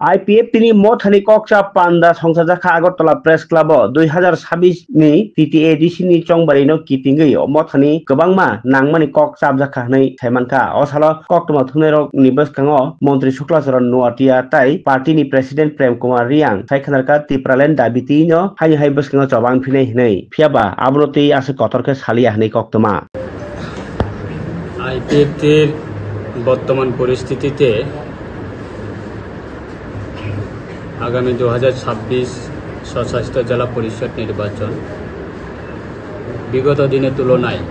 IPF তিনি मथानि कक्सा पान्दा संसारजाखा Agartala press club 2026 नि TT एडिशन नि चंबारिनो किटिंगै मथानि गोबांमा नांमानि कक्सा जाखानै थाइमानखा असाल कक्टमा थुनेर नि बसखाङो मन्त्री शुक्लाचरण नुवाटिया ताइ पार्टीनि प्रेसिडेन्ट प्रेम कुमार रियां साइखनारका तिप्रालेन दाबितिनो हाइ हाइ बसखाङो चबां फिनै हिनै फियाबा आबनति आसे कतरके सालिया हिनै कक्टमा IPF বর্তমান পরিস্থিতিতে আগামী 2026 স্বশাসিত জেলা পরিষদ নির্বাচন বিগত দিনের তুলনায়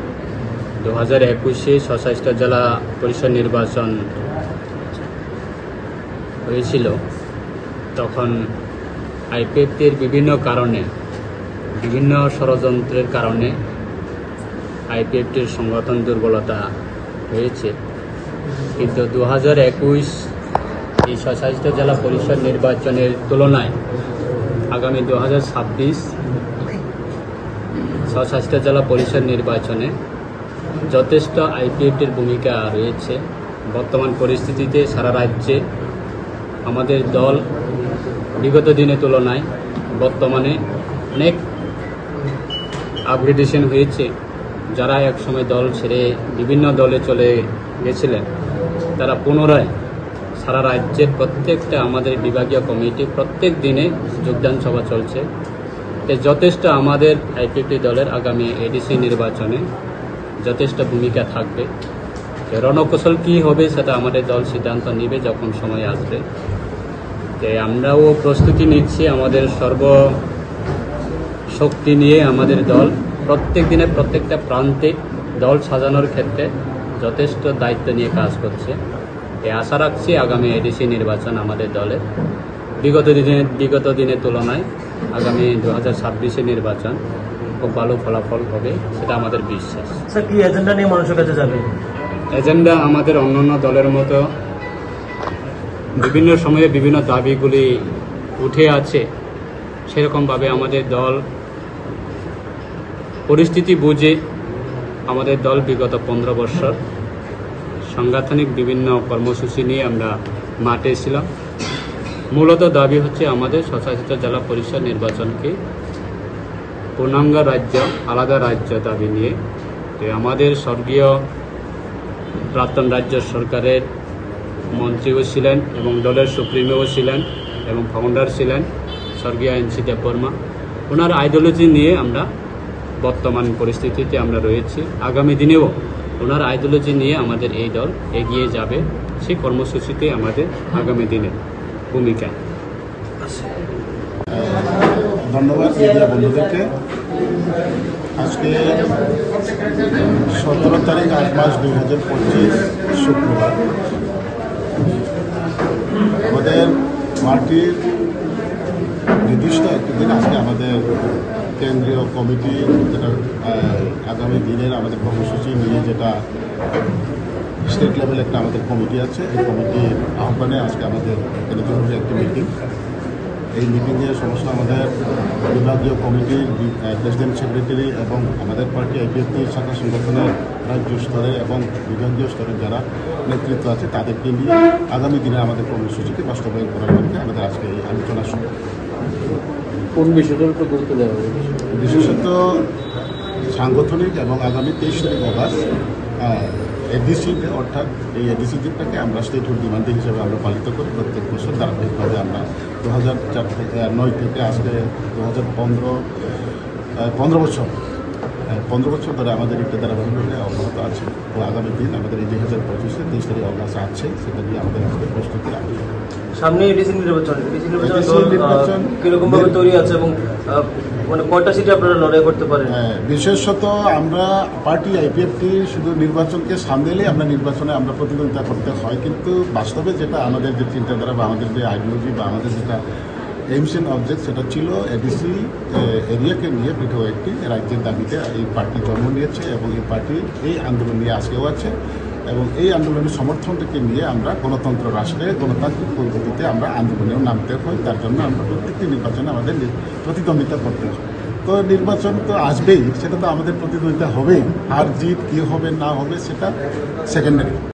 2021-এ স্বশাসিত জেলা পরিষদ নির্বাচন হয়েছিল। তখন IPF-এর বিভিন্ন কারণে বিভিন্ন ষড়যন্ত্রের কারণে IPF-এর সংগঠন দুর্বলতা হয়েছে, কিন্তু 2021 এই স্বশাসিত জেলা পরিষদ নির্বাচনের তুলনায় আগামী 2026 স্বশাসিত জেলা পরিষদ নির্বাচনে যথেষ্ট IPF-এর ভূমিকা রয়েছে। বর্তমান পরিস্থিতিতে সারা রাজ্যে আমাদের দল বিগত দিনের তুলনায় বর্তমানে অনেক আপগ্রেডেশন হয়েছে। যারা একসময় দল ছেড়ে বিভিন্ন দলে চলে গেছিলেন তারা পুনরায় সারা রাজ্যের প্রত্যেকটা আমাদের বিভাগীয় কমিটি প্রত্যেক দিনে যোগদান সভা চলছে। যথেষ্ট আমাদের IPF দলের আগামী এডিসি নির্বাচনে যথেষ্ট ভূমিকা থাকবে। রণকৌশল কী হবে সেটা আমাদের দল সিদ্ধান্ত নেবে যখন সময় আসবে। আমরাও প্রস্তুতি নিচ্ছি, আমাদের সর্বশক্তি নিয়ে আমাদের দল প্রত্যেক দিনে প্রত্যেকটা প্রান্তে দল সাজানোর ক্ষেত্রে যথেষ্ট দায়িত্ব নিয়ে কাজ করছে। আশা রাখছি আগামী এডিসি নির্বাচন আমাদের দলের বিগত দিনের তুলনায় আগামী 2026-এর নির্বাচন খুব ভালো ফলাফল হবে, সেটা আমাদের বিশ্বাস। স্যার, কি এজেন্ডা নিয়ে মানুষের কাছে যাবে? এজেন্ডা আমাদের অন্যান্য দলের মতো বিভিন্ন সময়ে বিভিন্ন দাবিগুলি উঠে আছে, সেরকমভাবে আমাদের দল পরিস্থিতি বুঝে আমাদের দল বিগত 15 বছর সাংগঠনিক বিভিন্ন কর্মসূচি নিয়ে আমরা মাঠে ছিলাম। মূলত দাবি হচ্ছে আমাদের স্বশাসিত জেলা পরিষদ নির্বাচনকে পূর্ণাঙ্গ রাজ্য, আলাদা রাজ্য দাবি নিয়ে। আমাদের স্বর্গীয় প্রাক্তন রাজ্য সরকারের মন্ত্রীও ছিলেন এবং দলের সুপ্রিমোও ছিলেন এবং ফাউন্ডার ছিলেন স্বর্গীয় NC দেববর্মা। ওনার আইডিওলজি নিয়ে আমরা বর্তমান পরিস্থিতিতে আমরা রয়েছি। আগামী দিনেও ওনার আইডিওলজি নিয়ে আমাদের এই দল এগিয়ে যাবে, সেই কর্মসূচিতে আমাদের আগামী দিনের ভূমিকা। ধন্যবাদ মিডিয়া বন্ধুদেরকে। আজকে 17 তারিখ 8 মাস 2025 শুক্রবার আমাদের পার্টির নির্দিষ্ট একটি দিন আজকে আমাদের কেন্দ্রীয় কমিটি যেটা আগামী দিনের আমাদের কর্মসূচি নিয়ে যেটা স্টেট লেভেল একটা আমাদের কমিটি আছে, এই কমিটির আহ্বানে আজকে আমাদের এখানে জরুরি একটি মিটিং। এই মিটিংয়ে সমস্ত আমাদের বিভাগীয় কমিটির প্রেসিডেন্ট, সেক্রেটারি এবং আমাদের পার্টি IPF শাখা সংগঠনের রাজ্য স্তরে এবং বিভাগীয় স্তরে যারা নেতৃত্ব আছে তাদেরকে নিয়ে আগামী দিনে আমাদের কর্মসূচিকে বাস্তবায়ন করার লক্ষ্যে আমাদের আজকে এই আলোচনা শুরু। কোন বিষয়টার উপর গুরুত্ব দেওয়া হবে? বিশেষত সাংগঠনিক এবং আগামী 23 তারিখ অগাস্ট ADC অর্থাৎ এই ADC দিনটাকে আমরা স্টেটহুড ডিমান্ড হিসেবে আমরা পালিত করি প্রত্যেক বছর। ধারাবাহিকভাবে আমরা 2009 থেকে আজকে 2015 বছর 15 বছর ধরে আমাদের একটা ধারাবাহিকভাবে অব্যাহত আছে। তো আগামী দিন আমাদের এই 2025-এ 23 তারিখ অগাস্ট আছে, সেটা নিয়ে আমাদের আজকে প্রস্তুতি আছে। সামনে এডিসি নির্বাচন কিরকম ভাবে তৈরি আছে এবং মানে কয়টা সিটে আপনারা লড়াই করতে পারেন? বিশেষত আমরা পার্টি IPF শুধু নির্বাচনকে সামনে এলে আমরা নির্বাচনে আমরা প্রতিদ্বন্দ্বিতা করতে হয়, কিন্তু বাস্তবে যেটা আমাদের যে চিন্তাধারা বা আমাদের যে আইডিওলজি বা আমাদের যেটা এইমস এন্ড অবজেক্ট সেটা ছিল ADC এরিয়াকে নিয়ে পৃথক একটি রাজ্যের দাবিতে এই পার্টি জন্ম নিয়েছে এবং এই পার্টি এই আন্দোলন নিয়ে আজকেও আছে এবং এই আন্দোলনের সমর্থন থেকে নিয়ে আমরা গণতন্ত্র রাষ্ট্রে গণতান্ত্রিক পদ্ধতিতে আমরা আন্দোলনেও নামতে হয়। তার জন্য আমরা প্রত্যেকটি নির্বাচনে আমাদের প্রতিদ্বন্দ্বিতা করতে হয়। তো নির্বাচন তো আসবেই, সেটা তো আমাদের প্রতিদ্বন্দ্বিতা হবেই। আর জিত কী হবে না হবে সেটা সেকেন্ডারি।